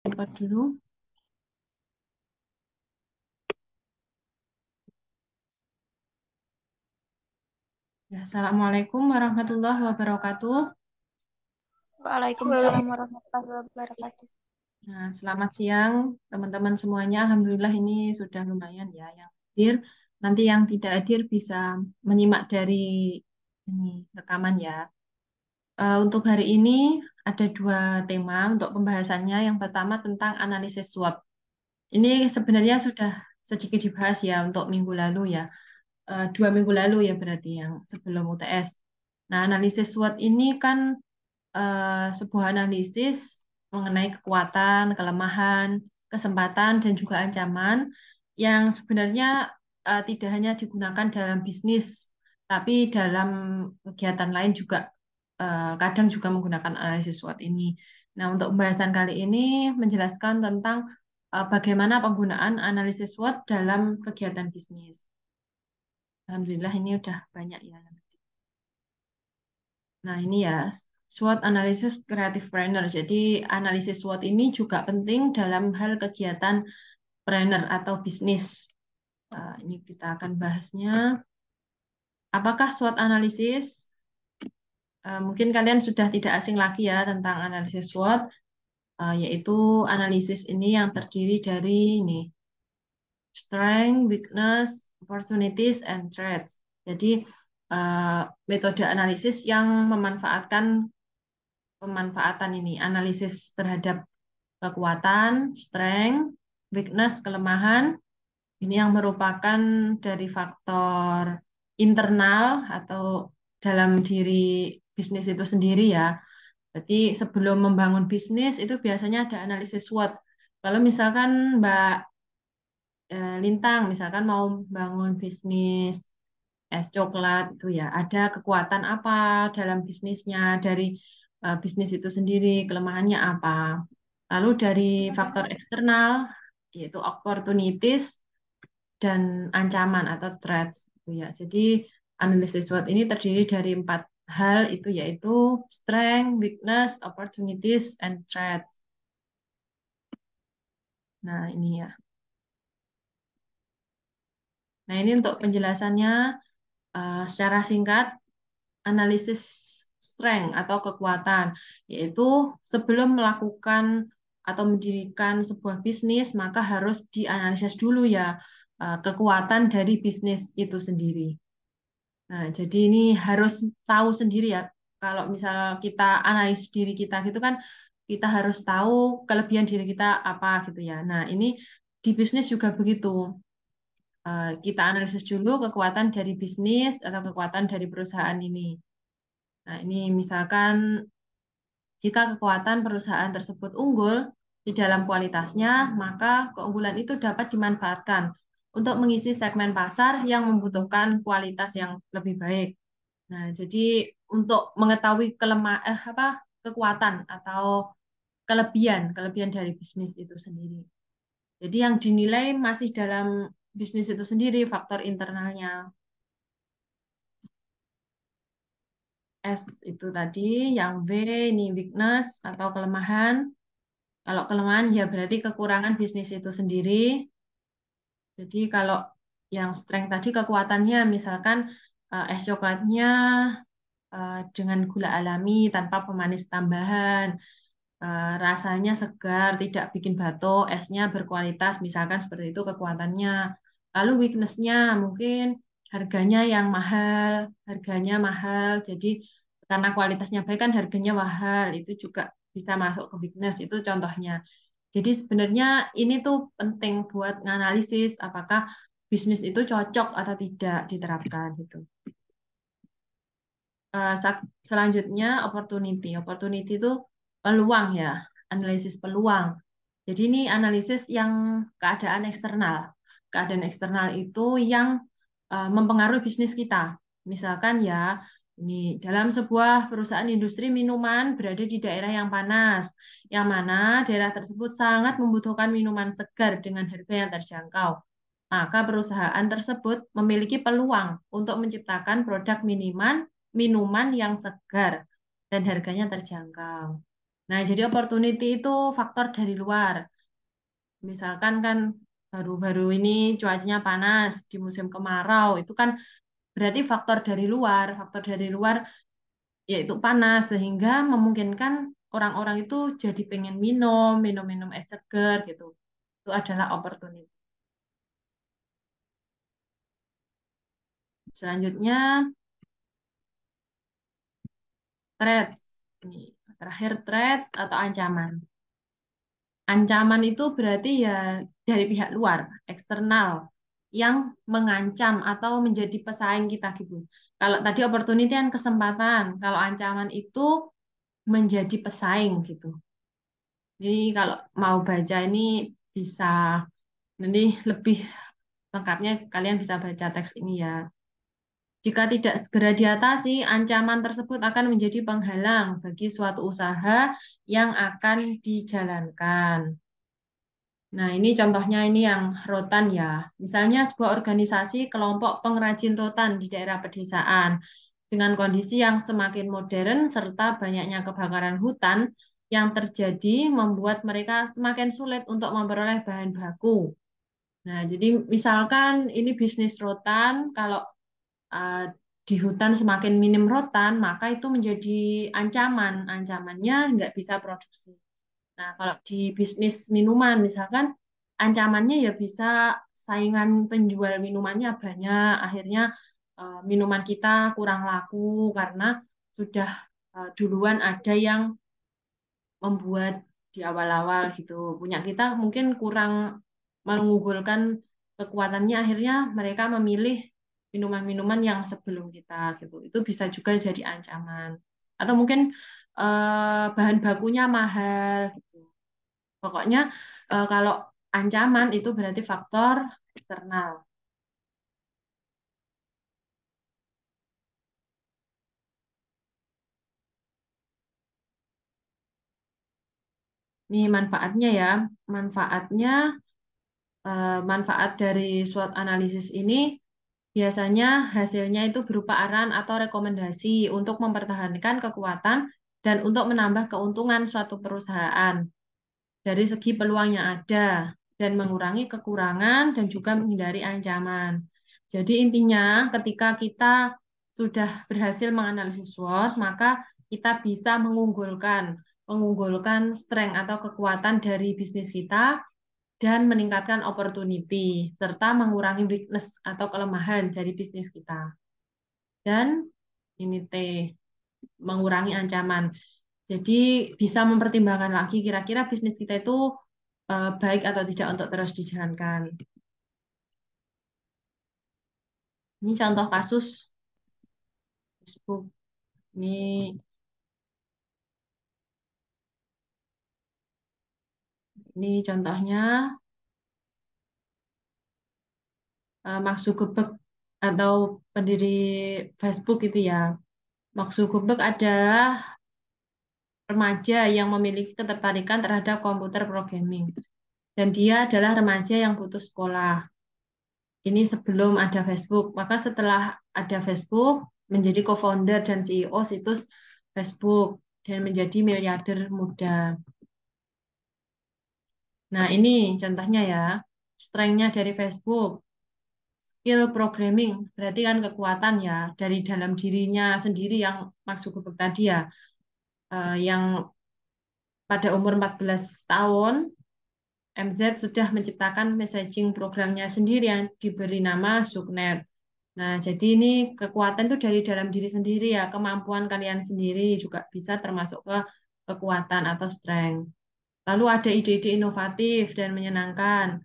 Buka dulu. Ya, Assalamualaikum warahmatullahi wabarakatuh. Waalaikumsalam warahmatullahi wabarakatuh. Nah, selamat siang teman-teman semuanya. Alhamdulillah ini sudah lumayan ya yang hadir. Nanti yang tidak hadir bisa menyimak dari ini rekaman ya. Untuk hari ini ada dua tema untuk pembahasannya. Yang pertama tentang analisis SWOT. Ini sebenarnya sudah sedikit dibahas ya untuk minggu lalu ya. 2 minggu lalu ya berarti yang sebelum UTS. Nah, analisis SWOT ini kan sebuah analisis mengenai kekuatan, kelemahan, kesempatan, dan juga ancaman yang sebenarnya tidak hanya digunakan dalam bisnis, tapi dalam kegiatan lain juga kadang juga menggunakan analisis SWOT ini. Nah, untuk pembahasan kali ini menjelaskan tentang bagaimana penggunaan analisis SWOT dalam kegiatan bisnis. Alhamdulillah ini udah banyak ya. Nah, ini ya, SWOT Analysis Creative Planner. Jadi, analisis SWOT ini juga penting dalam hal kegiatan planner atau bisnis. Ini kita akan bahasnya. Apakah SWOT Analysis? Mungkin kalian sudah tidak asing lagi ya tentang analisis SWOT, yaitu analisis ini yang terdiri dari ini, strength, weakness, opportunities, and threats. Jadi, metode analisis yang memanfaatkan pemanfaatan ini, analisis terhadap kekuatan, strength, weakness, kelemahan, ini yang merupakan dari faktor internal atau dalam diri bisnis itu sendiri ya. Jadi sebelum membangun bisnis itu biasanya ada analisis SWOT. Kalau misalkan Mbak Lintang, misalkan mau bangun bisnis es coklat itu ya, ada kekuatan apa dalam bisnisnya, dari bisnis itu sendiri, kelemahannya apa. Lalu dari faktor eksternal, yaitu opportunities dan ancaman atau threats. Gitu ya. Jadi analisis SWOT ini terdiri dari 4 hal itu yaitu strength, weakness, opportunities, and threats. Nah ini ya. Nah ini untuk penjelasannya secara singkat. Analisis strength atau kekuatan, yaitu sebelum melakukan atau mendirikan sebuah bisnis, maka harus dianalisis dulu ya kekuatan dari bisnis itu sendiri. Nah, jadi ini harus tahu sendiri ya. Kalau misal kita analisis diri kita gitu kan, kita harus tahu kelebihan diri kita apa gitu ya. Nah, ini di bisnis juga begitu. Kita analisis dulu kekuatan dari bisnis atau kekuatan dari perusahaan ini. Nah, ini misalkan jika kekuatan perusahaan tersebut unggul di dalam kualitasnya, maka keunggulan itu dapat dimanfaatkan untuk mengisi segmen pasar yang membutuhkan kualitas yang lebih baik. Nah, jadi untuk mengetahui kekuatan atau kelebihan dari bisnis itu sendiri. Jadi yang dinilai masih dalam bisnis itu sendiri, faktor internalnya. S itu tadi, yang W ini weakness atau kelemahan. Kalau kelemahan ya berarti kekurangan bisnis itu sendiri. Jadi kalau yang strength tadi kekuatannya misalkan es coklatnya dengan gula alami tanpa pemanis tambahan. Rasanya segar, tidak bikin batuk, esnya berkualitas, misalkan seperti itu kekuatannya. Lalu weakness-nya mungkin harganya mahal, jadi karena kualitasnya baik kan harganya mahal, itu juga bisa masuk ke weakness, itu contohnya. Jadi sebenarnya ini tuh penting buat nganalisis apakah bisnis itu cocok atau tidak diterapkan gitu. Selanjutnya opportunity. Opportunity itu peluang ya, analisis peluang. Jadi ini analisis yang keadaan eksternal. Keadaan eksternal itu yang mempengaruhi bisnis kita. Misalkan ya, ini dalam sebuah perusahaan industri minuman berada di daerah yang panas, yang mana daerah tersebut sangat membutuhkan minuman segar dengan harga yang terjangkau. Maka perusahaan tersebut memiliki peluang untuk menciptakan produk minuman yang segar dan harganya terjangkau. Nah, jadi opportunity itu faktor dari luar. Misalkan kan baru-baru ini cuacanya panas di musim kemarau, itu kan berarti faktor dari luar. Faktor dari luar yaitu panas, sehingga memungkinkan orang-orang itu jadi pengen minum-minum es seger gitu. Itu adalah opportunity. Selanjutnya, threats. Ini terakhir threats atau ancaman. Ancaman itu berarti ya dari pihak luar, eksternal, yang mengancam atau menjadi pesaing kita gitu. Kalau tadi opportunity kan kesempatan, kalau ancaman itu menjadi pesaing gitu. Jadi kalau mau baca ini bisa nanti lebih lengkapnya kalian bisa baca teks ini ya. Jika tidak segera diatasi, ancaman tersebut akan menjadi penghalang bagi suatu usaha yang akan dijalankan. Nah, ini contohnya ini yang rotan ya. Misalnya sebuah organisasi kelompok pengrajin rotan di daerah pedesaan dengan kondisi yang semakin modern serta banyaknya kebakaran hutan yang terjadi membuat mereka semakin sulit untuk memperoleh bahan baku. Nah, jadi misalkan ini bisnis rotan, kalau uh, di hutan semakin minim rotan, maka itu menjadi ancaman. Ancamannya nggak bisa produksi. Nah, kalau di bisnis minuman, misalkan ancamannya ya bisa saingan penjual minumannya banyak, akhirnya minuman kita kurang laku karena sudah duluan ada yang membuat di awal-awal gitu. Punya kita mungkin kurang mengunggulkan kekuatannya, akhirnya mereka memilih minuman-minuman yang sebelum kita gitu. Itu bisa juga jadi ancaman. Atau mungkin bahan bakunya mahal gitu. Pokoknya kalau ancaman itu berarti faktor eksternal. Ini manfaatnya ya. Manfaatnya, manfaat dari SWOT analisis ini biasanya hasilnya itu berupa arahan atau rekomendasi untuk mempertahankan kekuatan dan untuk menambah keuntungan suatu perusahaan dari segi peluang yang ada dan mengurangi kekurangan dan juga menghindari ancaman. Jadi intinya ketika kita sudah berhasil menganalisis SWOT, maka kita bisa mengunggulkan strength atau kekuatan dari bisnis kita dan meningkatkan opportunity serta mengurangi weakness atau kelemahan dari bisnis kita. Dan ini T, mengurangi ancaman. Jadi bisa mempertimbangkan lagi kira-kira bisnis kita itu baik atau tidak untuk terus dijalankan. Ini contoh kasus Facebook. Ini contohnya Mark Zuckerberg atau pendiri Facebook itu ya. Mark Zuckerberg adalah remaja yang memiliki ketertarikan terhadap komputer programming. Dan dia adalah remaja yang putus sekolah. Ini sebelum ada Facebook. Maka setelah ada Facebook, menjadi co-founder dan CEO situs Facebook dan menjadi miliarder muda. Nah, ini contohnya ya. Strength-nya dari Facebook, skill programming, berarti kan kekuatan ya dari dalam dirinya sendiri yang maksud tadi ya, yang pada umur 14 tahun MZ sudah menciptakan messaging programnya sendiri yang diberi nama Subnet. Nah, jadi ini kekuatan itu dari dalam diri sendiri ya, kemampuan kalian sendiri juga bisa termasuk ke kekuatan atau strength. Lalu ada ide-ide inovatif dan menyenangkan.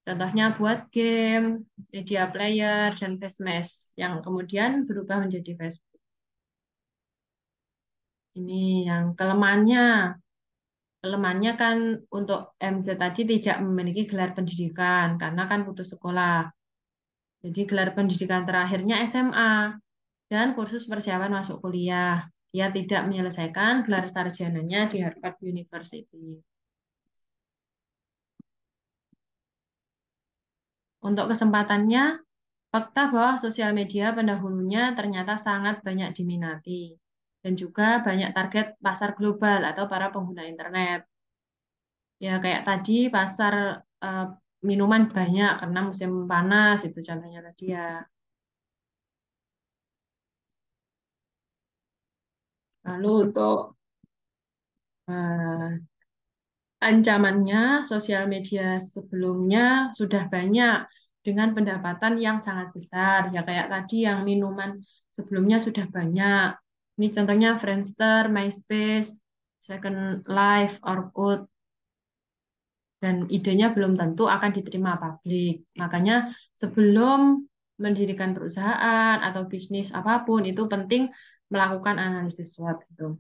Contohnya buat game, media player, dan face mesh yang kemudian berubah menjadi Facebook. Ini yang kelemahannya. Kelemahannya kan untuk MZ tadi tidak memiliki gelar pendidikan karena kan putus sekolah. Jadi gelar pendidikan terakhirnya SMA dan kursus persiapan masuk kuliah. Dia tidak menyelesaikan gelar sarjananya di Harvard University. Untuk kesempatannya, fakta bahwa sosial media pendahulunya ternyata sangat banyak diminati. dan juga banyak target pasar global atau para pengguna internet. Ya kayak tadi pasar eh, minuman banyak karena musim panas itu contohnya tadi ya. Lalu untuk eh, ancamannya, sosial media sebelumnya sudah banyak dengan pendapatan yang sangat besar. Ya kayak tadi yang minuman sebelumnya sudah banyak. Ini contohnya Friendster, MySpace, Second Life, Orkut, dan idenya belum tentu akan diterima publik. Makanya sebelum mendirikan perusahaan atau bisnis apapun itu penting melakukan analisis SWOT itu.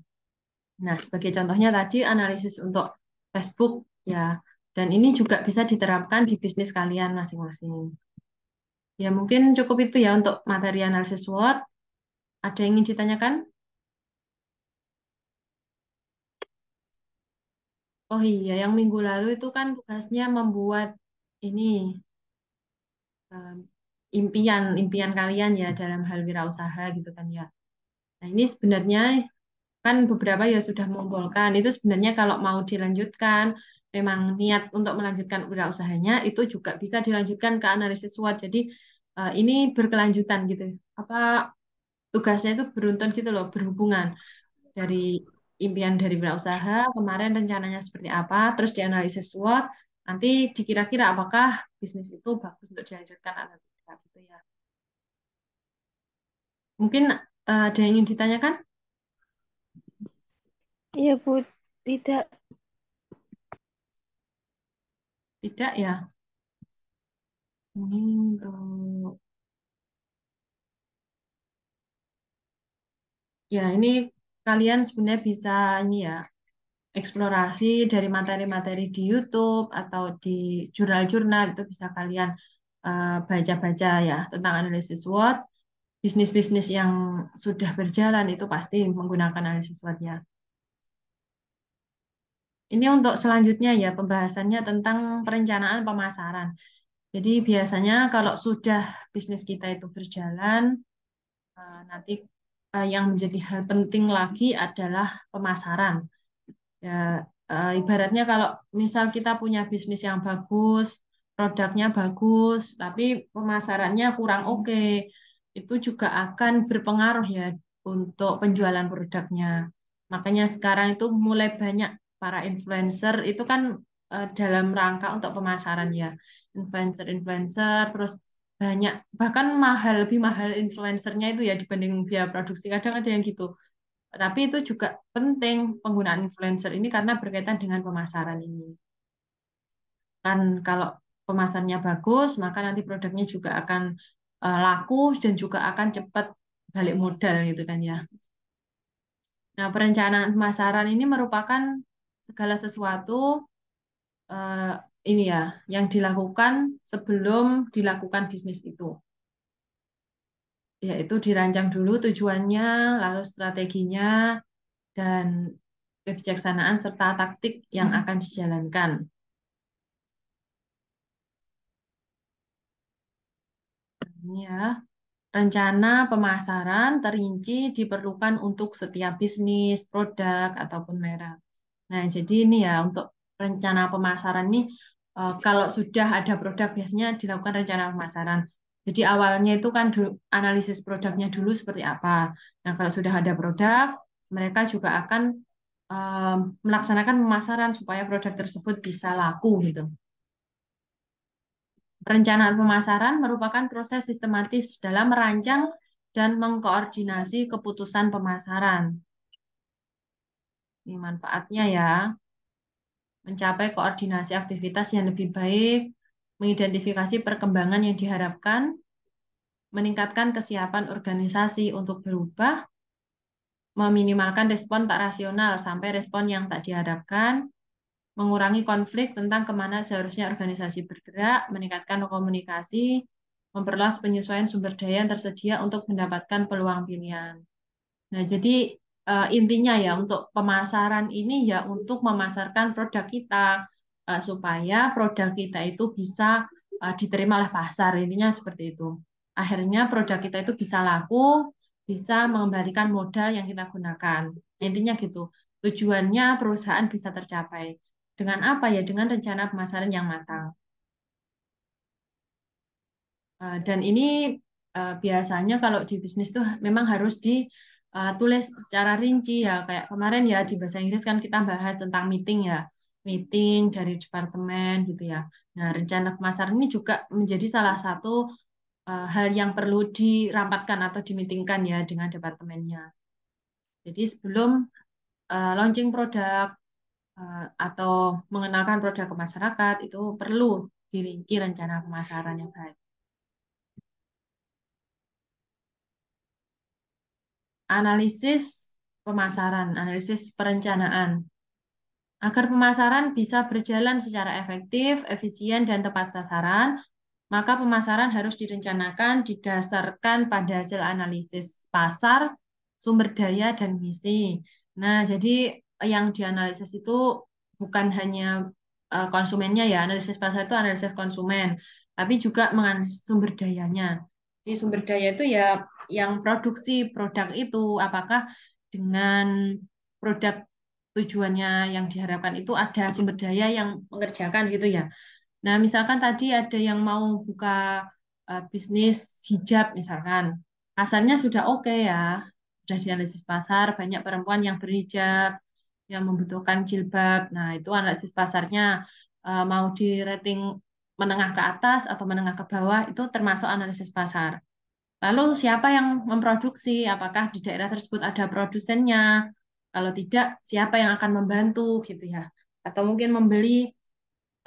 Nah, sebagai contohnya tadi analisis untuk Facebook ya, dan ini juga bisa diterapkan di bisnis kalian masing-masing. Ya, mungkin cukup itu ya untuk materi analisis SWOT. Ada yang ingin ditanyakan? Oh iya, yang minggu lalu itu kan tugasnya membuat ini um, impian kalian ya dalam hal wirausaha gitu kan ya. Nah, ini sebenarnya kan beberapa ya sudah mengumpulkan. Itu sebenarnya kalau mau dilanjutkan, memang niat untuk melanjutkan wirausahanya itu juga bisa dilanjutkan ke analisis SWOT. Jadi ini berkelanjutan gitu. Apa tugasnya itu beruntun gitu loh, berhubungan dari impian dari wirausaha kemarin rencananya seperti apa, terus dianalisis SWOT, nanti dikira-kira apakah bisnis itu bagus untuk dilanjutkan atau tidak gitu ya. Mungkin ada yang ingin ditanyakan? Iya, Bu. Tidak. Tidak ya. Ini untuk ya ini kalian sebenarnya bisa ini ya eksplorasi dari materi-materi di YouTube atau di jurnal-jurnal itu bisa kalian baca-baca ya tentang analisis SWOT. Bisnis-bisnis yang sudah berjalan itu pasti menggunakan analisis SWOT-nya. Ini untuk selanjutnya ya pembahasannya tentang perencanaan pemasaran. Jadi biasanya kalau sudah bisnis kita itu berjalan, nanti yang menjadi hal penting lagi adalah pemasaran. Ya, ibaratnya kalau misal kita punya bisnis yang bagus, produknya bagus, tapi pemasarannya kurang oke, itu juga akan berpengaruh ya untuk penjualan produknya. Makanya sekarang itu mulai banyak para influencer itu kan dalam rangka untuk pemasaran ya. Influencer-influencer, terus banyak, bahkan mahal, lebih mahal influencernya itu ya dibanding biaya produksi. Kadang ada yang gitu. Tapi itu juga penting penggunaan influencer ini karena berkaitan dengan pemasaran ini. Kan kalau pemasarannya bagus, maka nanti produknya juga akan laku dan juga akan cepat balik modal gitu kan ya. Nah, perencanaan pemasaran ini merupakan segala sesuatu eh, ini ya yang dilakukan sebelum dilakukan bisnis itu. Yaitu dirancang dulu tujuannya, lalu strateginya, dan kebijaksanaan serta taktik yang akan dijalankan. Ini ya, rencana pemasaran terinci diperlukan untuk setiap bisnis, produk, ataupun merek. Nah, jadi ini ya untuk rencana pemasaran ini kalau sudah ada produk biasanya dilakukan rencana pemasaran. Jadi awalnya itu kan analisis produknya dulu seperti apa. Nah, kalau sudah ada produk, mereka juga akan melaksanakan pemasaran supaya produk tersebut bisa laku gitu. Perencanaan pemasaran merupakan proses sistematis dalam merancang dan mengkoordinasi keputusan pemasaran. Ini manfaatnya ya, mencapai koordinasi aktivitas yang lebih baik, mengidentifikasi perkembangan yang diharapkan, meningkatkan kesiapan organisasi untuk berubah, meminimalkan respon tak rasional sampai respon yang tak diharapkan, mengurangi konflik tentang kemana seharusnya organisasi bergerak, meningkatkan komunikasi, memperluas penyesuaian sumber daya yang tersedia untuk mendapatkan peluang pilihan. Nah, jadi intinya ya untuk pemasaran ini ya untuk memasarkan produk kita supaya produk kita itu bisa diterima oleh pasar. Intinya seperti itu. Akhirnya produk kita itu bisa laku bisa mengembalikan modal yang kita gunakan. Intinya gitu. Tujuannya perusahaan bisa tercapai. Dengan apa ya? Dengan rencana pemasaran yang matang. Dan ini biasanya kalau di bisnis tuh memang harus ditulis secara rinci ya. Kayak kemarin ya di bahasa Inggris kan kita bahas tentang meeting ya. Meeting dari departemen gitu ya. Nah, rencana pemasaran ini juga menjadi salah satu hal yang perlu dirampatkan atau dimeetingkan ya dengan departemennya. Jadi sebelum launching produk atau mengenalkan produk ke masyarakat itu perlu dirinci rencana pemasaran yang baik. Analisis pemasaran, analisis perencanaan. Agar pemasaran bisa berjalan secara efektif, efisien, dan tepat sasaran, maka pemasaran harus direncanakan didasarkan pada hasil analisis pasar, sumber daya, dan misi. Nah, jadi yang dianalisis itu bukan hanya konsumennya ya, analisis pasar itu analisis konsumen, tapi juga menganalisis sumber dayanya. Di sumber daya itu ya yang produksi produk itu, apakah dengan produk tujuannya yang diharapkan itu ada sumber daya yang mengerjakan gitu ya. Nah, misalkan tadi ada yang mau buka bisnis hijab misalkan. Pasarnya sudah oke ya. Sudah dianalisis pasar, banyak perempuan yang berhijab, yang membutuhkan jilbab. Nah, itu analisis pasarnya mau di rating menengah ke atas atau menengah ke bawah itu termasuk analisis pasar. Lalu siapa yang memproduksi? Apakah di daerah tersebut ada produsennya? Kalau tidak, siapa yang akan membantu gitu ya? Atau mungkin membeli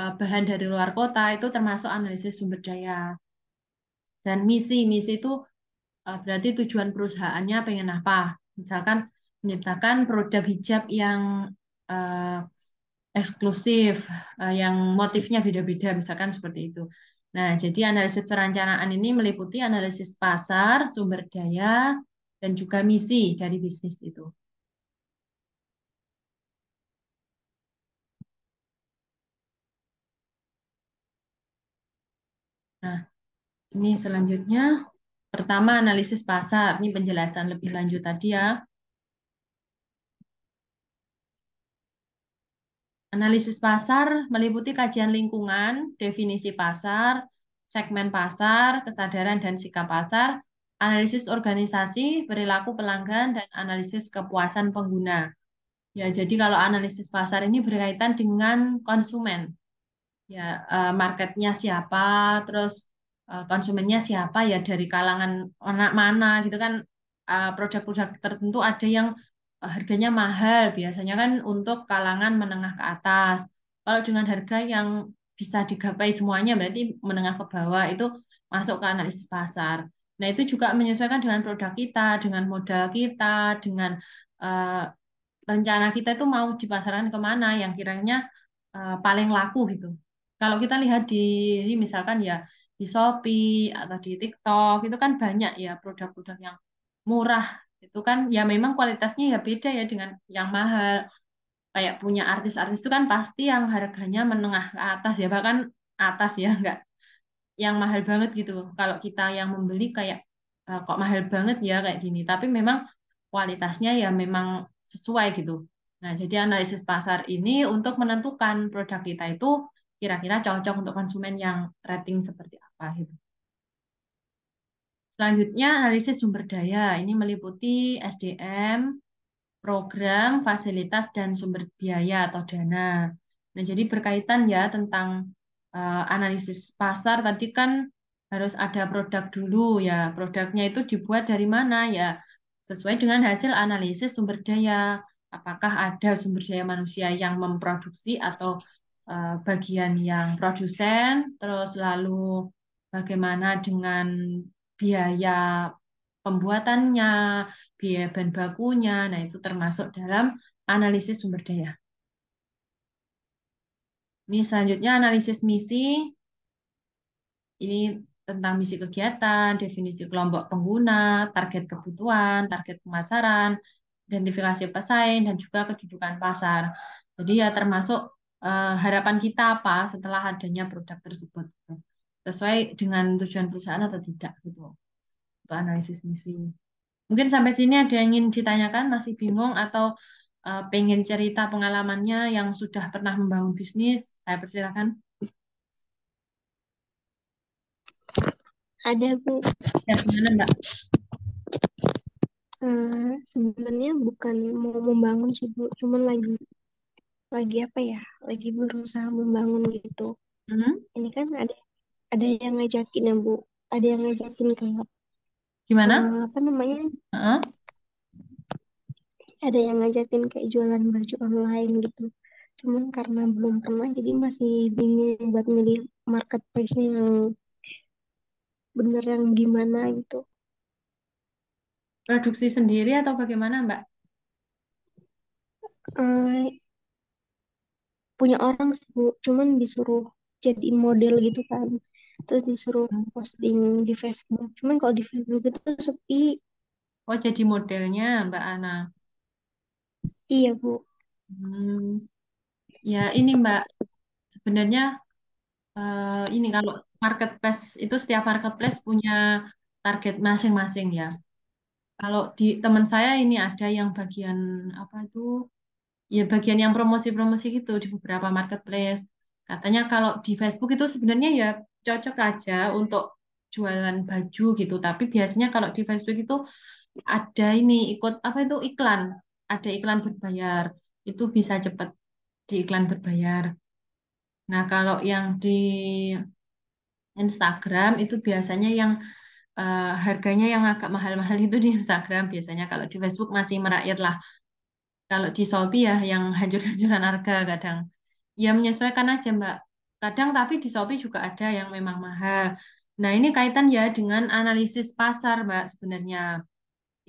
bahan dari luar kota itu termasuk analisis sumber daya. Dan misi itu berarti tujuan perusahaannya pengen apa? Misalkan menciptakan produk hijab yang eh, eksklusif, yang motifnya beda-beda, misalkan seperti itu. Nah, jadi analisis perencanaan ini meliputi analisis pasar, sumber daya, dan juga misi dari bisnis itu. Nah, ini selanjutnya, pertama analisis pasar. Ini penjelasan lebih lanjut tadi ya. Analisis pasar meliputi kajian lingkungan, definisi pasar, segmen pasar, kesadaran dan sikap pasar, analisis organisasi, perilaku pelanggan, dan analisis kepuasan pengguna. Ya, jadi kalau analisis pasar ini berkaitan dengan konsumen. Ya, marketnya siapa, terus konsumennya siapa ya dari kalangan mana mana gitu kan. Produk-produk tertentu ada yang harganya mahal, biasanya kan untuk kalangan menengah ke atas. Kalau dengan harga yang bisa digapai semuanya berarti menengah ke bawah itu masuk ke analisis pasar. Nah, itu juga menyesuaikan dengan produk kita, dengan modal kita, dengan eh, rencana kita itu mau dipasarkan kemana yang kiranya paling laku gitu. Kalau kita lihat di ini misalkan ya di Shopee atau di TikTok itu kan banyak ya produk-produk yang murah. Itu kan ya memang kualitasnya ya beda ya dengan yang mahal. Kayak punya artis-artis itu kan pasti yang harganya menengah ke atas ya bahkan atas ya enggak yang mahal banget gitu. Kalau kita yang membeli kayak kok mahal banget ya kayak gini. Tapi memang kualitasnya ya memang sesuai gitu. Nah, jadi analisis pasar ini untuk menentukan produk kita itu kira-kira cocok untuk konsumen yang rating seperti apa gitu. Selanjutnya analisis sumber daya. Ini meliputi SDM, program, fasilitas, dan sumber biaya atau dana. Nah, jadi berkaitan ya tentang analisis pasar tadi kan harus ada produk dulu ya. Produknya itu dibuat dari mana ya? Sesuai dengan hasil analisis sumber daya. Apakah ada sumber daya manusia yang memproduksi atau bagian yang produsen, terus lalu bagaimana dengan biaya pembuatannya, biaya bahan bakunya. Nah, itu termasuk dalam analisis sumber daya. Ini selanjutnya analisis misi. Ini tentang misi kegiatan, definisi kelompok pengguna, target kebutuhan, target pemasaran, identifikasi pesaing, dan juga kedudukan pasar. Jadi ya termasuk harapan kita apa setelah adanya produk tersebut. Sesuai dengan tujuan perusahaan atau tidak gitu. Untuk analisis misi. Mungkin sampai sini ada yang ingin ditanyakan, masih bingung atau pengen cerita pengalamannya yang sudah pernah membangun bisnis, saya persilakan. Ada Bu. Ya, gimana Mbak? Sebenarnya bukan mau membangun sih Bu, cuman lagi apa ya? Lagi berusaha membangun gitu. Hmm? Ini kan ada yang ngajakin ya Bu, ada yang ngajakin kayak Gimana? apa namanya? Heeh. Ada yang ngajakin kayak jualan baju online gitu. Cuman karena belum pernah, jadi masih bingung buat milih marketplace-nya yang bener yang gimana gitu. Produksi sendiri atau bagaimana Mbak? Eh, Punya orang sih Bu, cuman disuruh jadi model gitu kan. Terus disuruh posting di Facebook. Cuman kalau di Facebook itu sepi. Oh, jadi modelnya Mbak Ana. Iya Bu. Hmm, ya ini Mbak, sebenarnya ini kalau marketplace itu setiap marketplace punya target masing-masing ya. Kalau di teman saya ini ada yang bagian apa itu? Ya bagian yang promosi-promosi gitu di beberapa marketplace. Katanya kalau di Facebook itu sebenarnya ya cocok aja untuk jualan baju gitu. Tapi biasanya kalau di Facebook itu ada ini ikut apa itu iklan. Ada iklan berbayar. Itu bisa cepat di iklan berbayar. Nah, kalau yang di Instagram itu biasanya yang harganya yang agak mahal-mahal itu di Instagram biasanya. Kalau di Facebook masih merakyat lah. Kalau di Shopee ya yang hancur-hancuran harga kadang. Ya menyesuaikan aja Mbak. Kadang tapi di Shopee juga ada yang memang mahal. Nah ini kaitan ya dengan analisis pasar Mbak sebenarnya.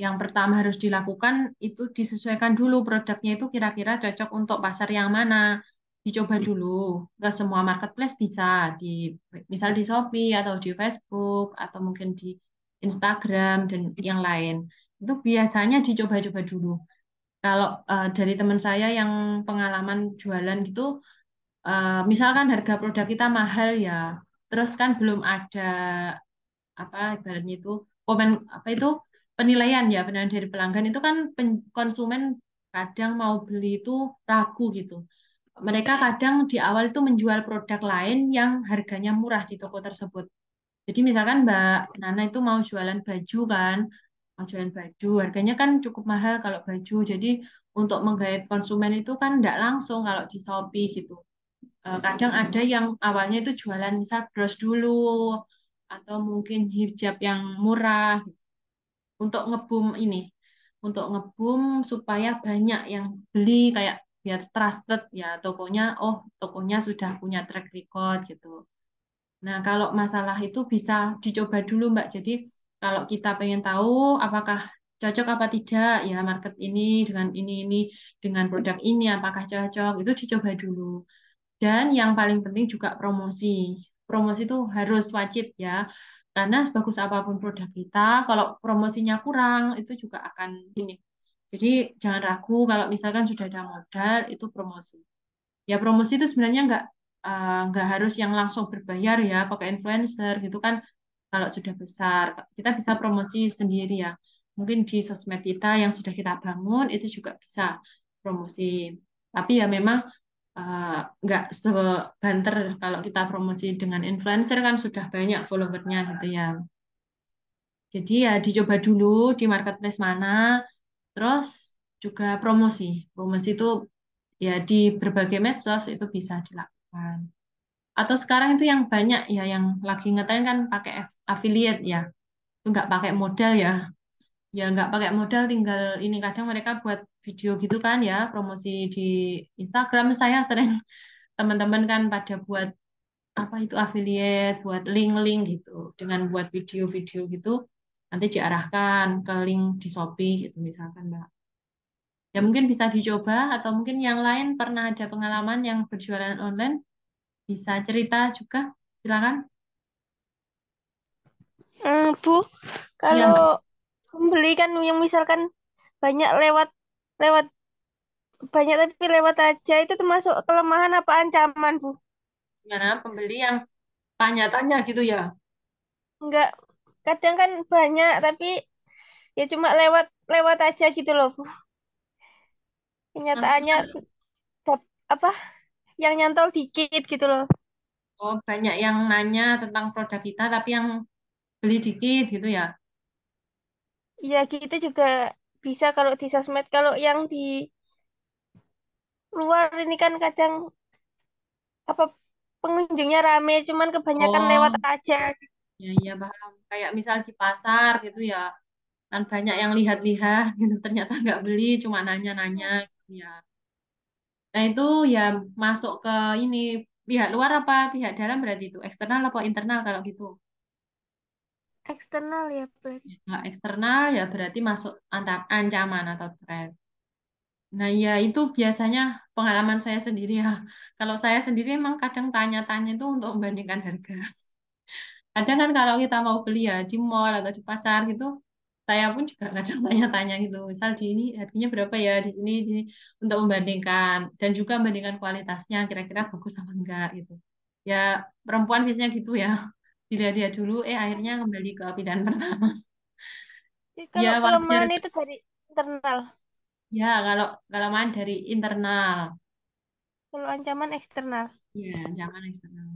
Yang pertama harus dilakukan itu disesuaikan dulu produknya itu kira-kira cocok untuk pasar yang mana. Dicoba dulu. Ke semua marketplace bisa. Di, misal di Shopee atau di Facebook atau mungkin di Instagram dan yang lain. Itu biasanya dicoba-coba dulu. Kalau dari teman saya yang pengalaman jualan gitu, misalkan harga produk kita mahal ya, terus kan belum ada apa ibaratnya itu komen apa itu penilaian ya penilaian dari pelanggan itu kan konsumen kadang mau beli itu ragu gitu. Mereka kadang di awal itu menjual produk lain yang harganya murah di toko tersebut. Jadi misalkan Mbak Nana itu mau jualan baju kan, mau jualan baju, harganya kan cukup mahal kalau baju. Jadi untuk menggait konsumen itu kan tidak langsung kalau di Shopee gitu. Kadang ada yang awalnya itu jualan misal bros dulu atau mungkin hijab yang murah gitu. Untuk ngebum ini, untuk ngebum supaya banyak yang beli kayak biar trusted ya tokonya, oh tokonya sudah punya track record gitu. Nah, kalau masalah itu bisa dicoba dulu, Mbak. Jadi, kalau kita pengen tahu apakah cocok apa tidak ya market ini dengan produk ini apakah cocok, itu dicoba dulu. Dan yang paling penting juga promosi. Promosi itu harus wajib ya. Karena sebagus apapun produk kita, kalau promosinya kurang, itu juga akan ini. Jadi, jangan ragu kalau misalkan sudah ada modal, itu promosi. Ya promosi itu sebenarnya nggak harus yang langsung berbayar ya pakai influencer gitu kan kalau sudah besar kita bisa promosi sendiri ya mungkin di sosmed kita yang sudah kita bangun itu juga bisa promosi tapi ya memang eh, nggak sebanter kalau kita promosi dengan influencer kan sudah banyak followernya gitu ya jadi ya dicoba dulu di marketplace mana terus juga promosi promosi itu ya di berbagai medsos itu bisa dilakukan. Atau sekarang itu yang banyak ya yang lagi ngetren kan pakai affiliate ya. Itu nggak pakai modal ya. Ya nggak pakai modal tinggal ini kadang mereka buat video gitu kan ya promosi di Instagram saya sering teman-teman kan pada buat apa itu affiliate, buat link-link gitu dengan buat video-video gitu nanti diarahkan ke link di Shopee gitu misalkan Mbak. Ya mungkin bisa dicoba atau mungkin yang lain pernah ada pengalaman yang berjualan online bisa cerita juga, silakan. Bu, Ya, kalau membeli kan yang misalkan banyak lewat lewat banyak tapi lewat aja itu termasuk kelemahan apa ancaman, Bu? gimana pembeli yang tanya-tanya gitu ya? Enggak, kadang kan banyak tapi Ya cuma lewat lewat aja gitu loh Bu. Kenyataannya Maksudnya, apa yang nyantol dikit gitu loh. oh, banyak yang nanya tentang produk kita, tapi yang beli dikit gitu ya. Ya gitu juga bisa kalau di sosmed. Kalau yang di luar ini kan kadang apa pengunjungnya rame, cuman kebanyakan lewat Oh, aja. ya iya paham. Kayak misal di pasar gitu ya, kan banyak yang lihat-lihat gitu, ternyata nggak beli, cuma nanya-nanya gitu ya. Nah itu ya masuk ke ini pihak luar apa pihak dalam berarti itu eksternal apa internal kalau gitu? Eksternal ya berarti. Nah, eksternal ya berarti masuk antar ancaman atau threat. Nah ya itu biasanya pengalaman saya sendiri ya. Kalau saya sendiri emang kadang tanya-tanya itu untuk membandingkan harga. Kadang kan kalau kita mau beli ya di mall atau di pasar gitu, saya pun juga kadang tanya-tanya gitu. Misal di ini harganya berapa ya di sini, untuk membandingkan dan juga membandingkan kualitasnya kira-kira bagus apa enggak gitu. Ya perempuan biasanya gitu ya. Dilihat-lihat dulu, akhirnya kembali ke pilihan pertama. Jadi kalau Ya wajar. kelemahan itu dari internal, Ya kalau kalau main dari internal, kalau ancaman eksternal. ya jangan eksternal.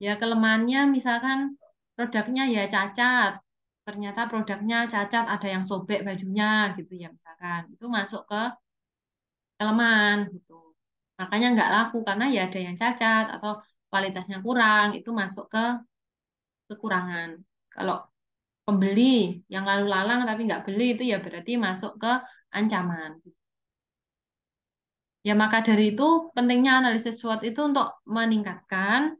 Ya kelemahannya misalkan produknya ya cacat. Ternyata produknya cacat, ada yang sobek bajunya gitu ya misalkan. Itu masuk ke kelemahan gitu. Makanya nggak laku karena ya ada yang cacat atau kualitasnya kurang, itu masuk ke kekurangan. Kalau pembeli yang lalu lalang tapi nggak beli itu ya berarti masuk ke ancaman. Ya maka dari itu pentingnya analisis SWOT itu untuk meningkatkan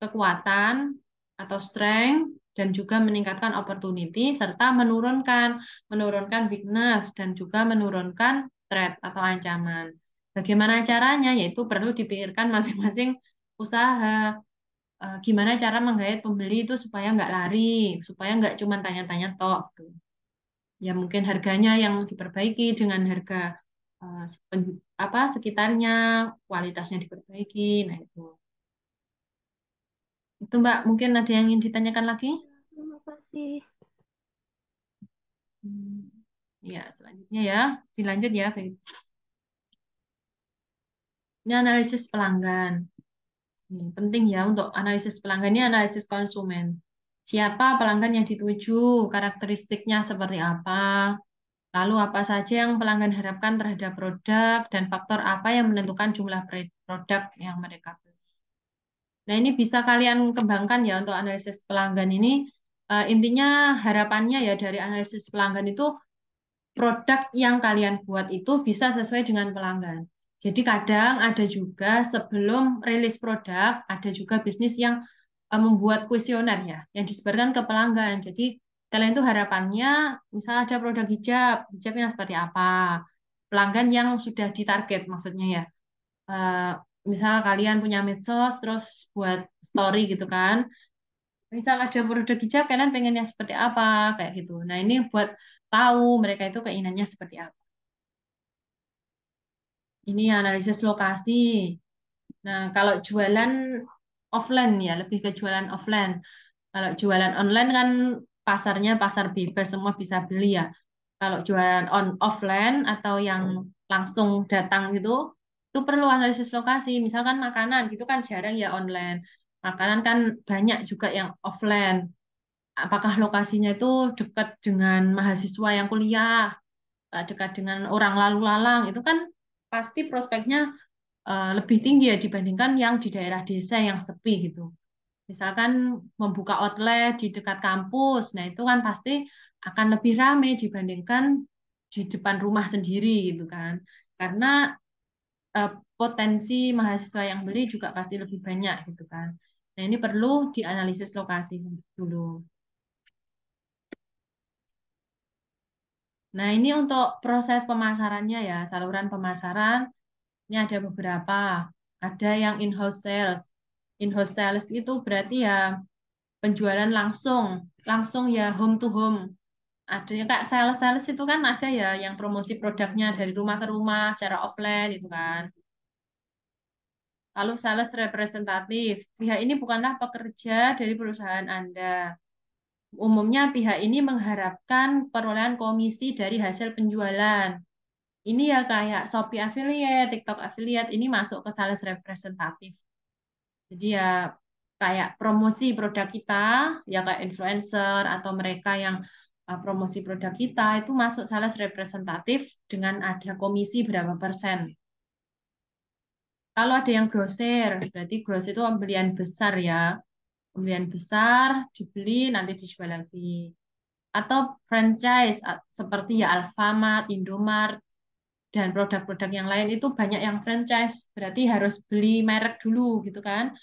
kekuatan atau strength dan juga meningkatkan opportunity serta menurunkan menurunkan weakness dan juga menurunkan threat atau ancaman. Bagaimana caranya? Yaitu perlu dipikirkan masing-masing usaha. Gimana cara menggait pembeli itu supaya nggak lari, supaya nggak cuma tanya-tanya tok gitu. Ya mungkin harganya yang diperbaiki dengan harga apa sekitarnya, kualitasnya diperbaiki. Nah itu. Itu Mbak, mungkin ada yang ingin ditanyakan lagi? Terima kasih. Hmm. Ya, selanjutnya ya, dilanjut ya. Baik. Ini analisis pelanggan. Ini penting ya untuk analisis pelanggan ini analisis konsumen. Siapa pelanggan yang dituju, karakteristiknya seperti apa, lalu apa saja yang pelanggan harapkan terhadap produk, dan faktor apa yang menentukan jumlah produk yang mereka beli. Nah, ini bisa kalian kembangkan ya untuk analisis pelanggan ini. Intinya harapannya ya dari analisis pelanggan itu produk yang kalian buat itu bisa sesuai dengan pelanggan. Jadi kadang ada juga sebelum rilis produk, ada juga bisnis yang membuat kuesioner ya, yang disebarkan ke pelanggan. Jadi kalian itu harapannya, misal ada produk hijab, hijabnya seperti apa? Pelanggan yang sudah ditarget maksudnya ya. Eh, Misal kalian punya medsos, terus buat story gitu kan. Misal ada produk hijab, kalian pengennya seperti apa, kayak gitu. Nah, ini buat tahu mereka itu keinginannya seperti apa. Ini analisis lokasi. Nah, kalau jualan offline ya, lebih ke jualan offline. Kalau jualan online kan pasarnya pasar bebas, semua bisa beli ya. Kalau jualan offline atau yang langsung datang itu perlu analisis lokasi. Misalkan makanan, gitu kan jarang ya online. Makanan kan banyak juga yang offline. Apakah lokasinya itu dekat dengan mahasiswa yang kuliah, dekat dengan orang lalu lalang, itu kan pasti prospeknya lebih tinggi ya dibandingkan yang di daerah desa yang sepi gitu. Misalkan membuka outlet di dekat kampus, nah itu kan pasti akan lebih ramai dibandingkan di depan rumah sendiri gitu kan. Karena eh, potensi mahasiswa yang beli juga pasti lebih banyak gitu kan. Nah ini perlu dianalisis lokasi dulu. Nah ini untuk proses pemasarannya ya, saluran pemasaran. Ini ada beberapa. Ada yang in-house sales. In-house sales itu berarti ya penjualan langsung, langsung ya home to home. Ada yang kayak sales-sales itu kan ada ya yang promosi produknya dari rumah ke rumah secara offline itu kan. Lalu sales representatif. Pihak ini bukanlah pekerja dari perusahaan Anda. Umumnya pihak ini mengharapkan perolehan komisi dari hasil penjualan. Ini ya kayak Shopee affiliate, TikTok affiliate, ini masuk ke sales representatif. Jadi ya kayak promosi produk kita, ya kayak influencer atau mereka yang promosi produk kita itu masuk sales representatif dengan ada komisi berapa persen. Kalau ada yang grosir, berarti gross itu pembelian besar ya. Pembelian besar, dibeli, nanti dijual lagi. Atau franchise, seperti ya Alfamart, Indomart, dan produk-produk yang lain itu banyak yang franchise. Berarti harus beli merek dulu gitu kan.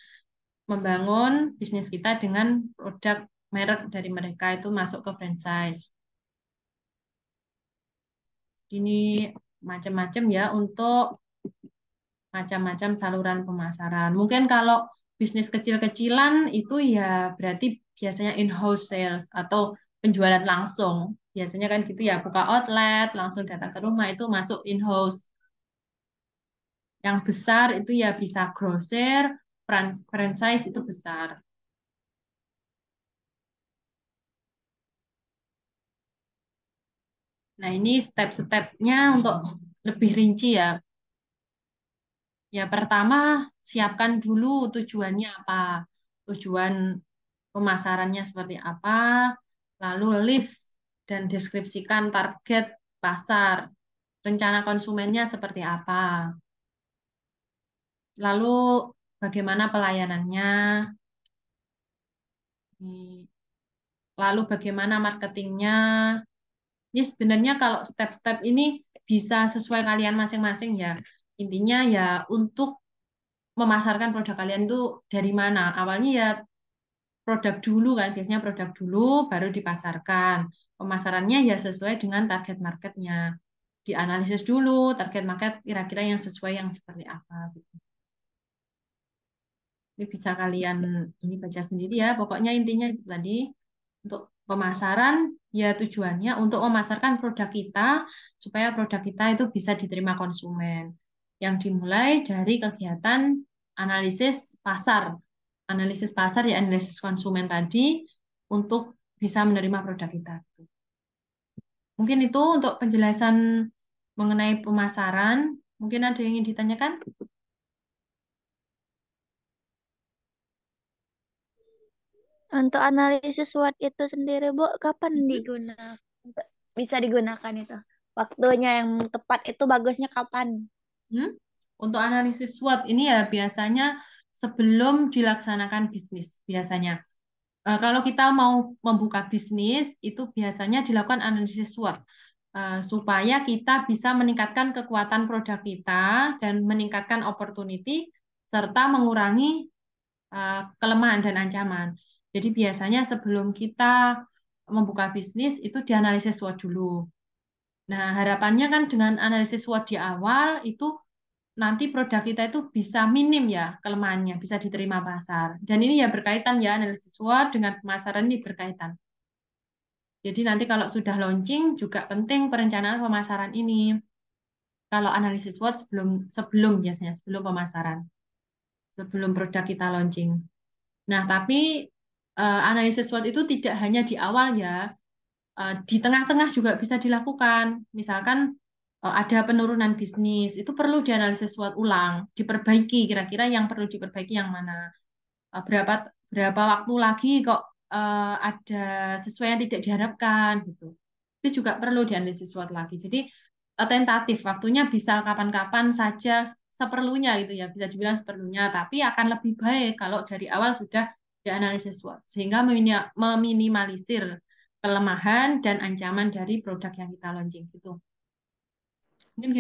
Membangun bisnis kita dengan produk merek dari mereka itu masuk ke franchise. Ini macam-macam ya untuk macam-macam saluran pemasaran. Mungkin kalau bisnis kecil-kecilan itu ya berarti biasanya in-house sales atau penjualan langsung. Biasanya kan gitu ya, buka outlet, langsung datang ke rumah itu masuk in-house. Yang besar itu ya bisa grosir, franchise itu besar. Nah, ini step-stepnya untuk lebih rinci ya. Ya, pertama, siapkan dulu tujuannya apa. Tujuan pemasarannya seperti apa, lalu list dan deskripsikan target pasar, rencana konsumennya seperti apa, lalu bagaimana pelayanannya, lalu bagaimana marketingnya. Ini sebenarnya kalau step-step ini bisa sesuai kalian masing-masing ya. Intinya ya untuk memasarkan produk kalian itu dari mana. Awalnya ya produk dulu kan, biasanya produk dulu baru dipasarkan. Pemasarannya ya sesuai dengan target marketnya. Dianalisis dulu target market kira-kira yang sesuai yang seperti apa gitu. Ini bisa kalian ini baca sendiri ya. Pokoknya intinya itu tadi untuk pemasaran ya tujuannya untuk memasarkan produk kita supaya produk kita itu bisa diterima konsumen. Yang dimulai dari kegiatan analisis pasar. Analisis pasar ya analisis konsumen tadi untuk bisa menerima produk kita. Mungkin itu untuk penjelasan mengenai pemasaran. Mungkin ada yang ingin ditanyakan? Untuk analisis SWOT itu sendiri, Bu, kapan Mhm. digunakan? Bisa digunakan itu? Waktunya yang tepat itu bagusnya kapan? Hmm? Untuk analisis SWOT ini ya biasanya sebelum dilaksanakan bisnis biasanya. Kalau kita mau membuka bisnis itu biasanya dilakukan analisis SWOT supaya kita bisa meningkatkan kekuatan produk kita dan meningkatkan opportunity serta mengurangi kelemahan dan ancaman. Jadi biasanya sebelum kita membuka bisnis itu dianalisis SWOT dulu. Nah, harapannya kan dengan analisis SWOT di awal itu nanti produk kita itu bisa minim ya kelemahannya, bisa diterima pasar. Dan ini ya berkaitan ya analisis SWOT dengan pemasaran ini berkaitan. Jadi nanti kalau sudah launching juga penting perencanaan pemasaran ini. Kalau analisis SWOT sebelum sebelum biasanya sebelum pemasaran, sebelum produk kita launching. Nah, tapi analisis SWOT itu tidak hanya di awal ya, di tengah-tengah juga bisa dilakukan. Misalkan ada penurunan bisnis, itu perlu dianalisis SWOT ulang, diperbaiki kira-kira yang perlu diperbaiki yang mana. Berapa berapa waktu lagi kok ada sesuai yang tidak diharapkan gitu. Itu juga perlu dianalisis SWOT lagi. Jadi tentatif waktunya bisa kapan-kapan saja seperlunya gitu ya, bisa dibilang seperlunya, tapi akan lebih baik kalau dari awal sudah dianalisis SWOT sehingga meminimalisir kelemahan dan ancaman dari produk yang kita launching gitu. Mungkin gitu.